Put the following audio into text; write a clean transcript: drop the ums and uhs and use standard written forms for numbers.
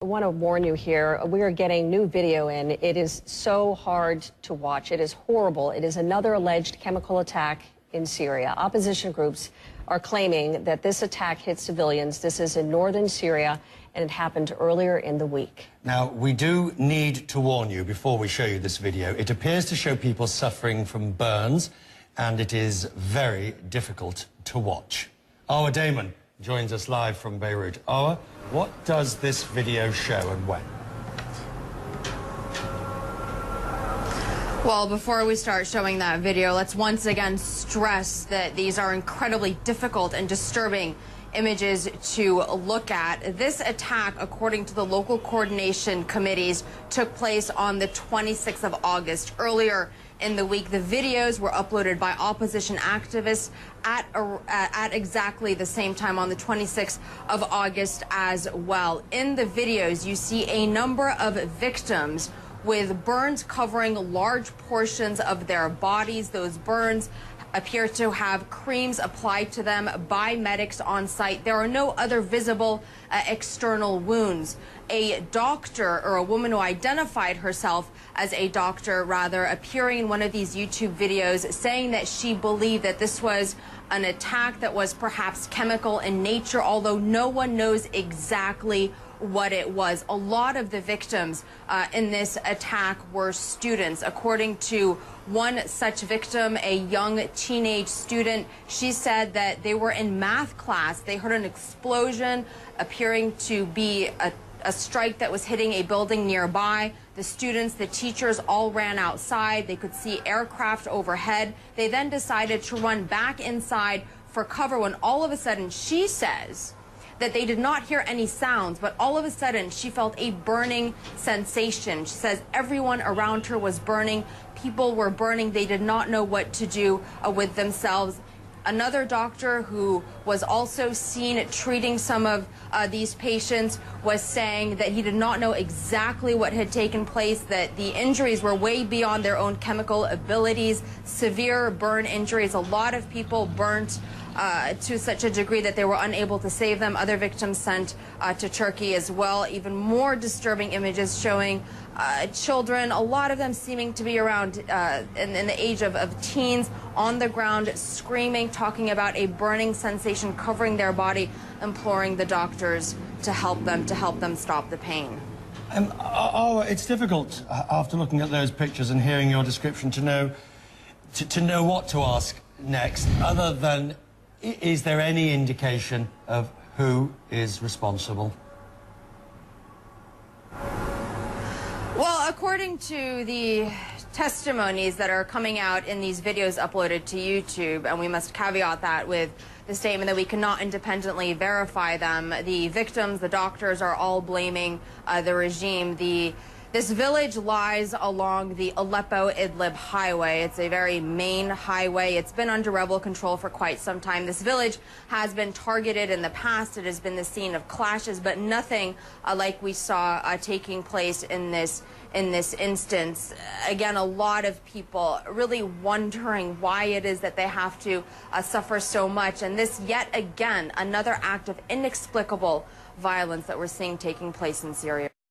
want to warn you here. We are getting new video in. It is so hard to watch. It is horrible. It is another alleged chemical attack in Syria. Opposition groups are claiming that this attack hit civilians. This is in northern Syria, and it happened earlier in the week. Now, we do need to warn you before we show you this video. It appears to show people suffering from burns, and it is very difficult to watch. Awa Damon joins us live from Beirut. Awa, what does this video show and when? Well, before we start showing that video, let's once again stress that these are incredibly difficult and disturbing images to look at. This attack, according to the local coordination committees, took place on the 26th of August. Earlier in the week, the videos were uploaded by opposition activists at exactly the same time on the 26th of August as well. In the videos, you see a number of victims with burns covering large portions of their bodies. Those burns appear to have creams applied to them by medics on site. There are no other visible external wounds. A doctor, or a woman who identified herself as a doctor, rather, appearing in one of these YouTube videos, saying that she believed that this was an attack that was perhaps chemical in nature, although no one knows exactly what it was. A lot of the victims in this attack were students. According to one such victim, a young teenage student, she said that they were in math class. They heard an explosion appearing to be a strike that was hitting a building nearby. The students, the teachers all ran outside. They could see aircraft overhead. They then decided to run back inside for cover when all of a sudden, she says that they did not hear any sounds, but all of a sudden she felt a burning sensation. She says everyone around her was burning. People were burning. They did not know what to do with themselves. Another doctor who was also seen treating some of these patients was saying that he did not know exactly what had taken place, that the injuries were way beyond their own chemical abilities, severe burn injuries. A lot of people burnt to such a degree that they were unable to save them. Other victims sent to Turkey as well. Even more disturbing images showing children, a lot of them seeming to be around in the age of teens, on the ground screaming, talking about a burning sensation covering their body, imploring the doctors to help them stop the pain. It's difficult after looking at those pictures and hearing your description to know what to ask next, other than, is there any indication of who is responsible? Well, according to the testimonies that are coming out in these videos uploaded to YouTube, and we must caveat that with the statement that we cannot independently verify them, the victims, the doctors, are all blaming the regime. This village lies along the Aleppo-Idlib highway. It's a very main highway. It's been under rebel control for quite some time. This village has been targeted in the past. It has been the scene of clashes, but nothing like we saw taking place in this instance. Again, a lot of people really wondering why it is that they have to suffer so much. And this, yet again, another act of inexplicable violence that we're seeing taking place in Syria.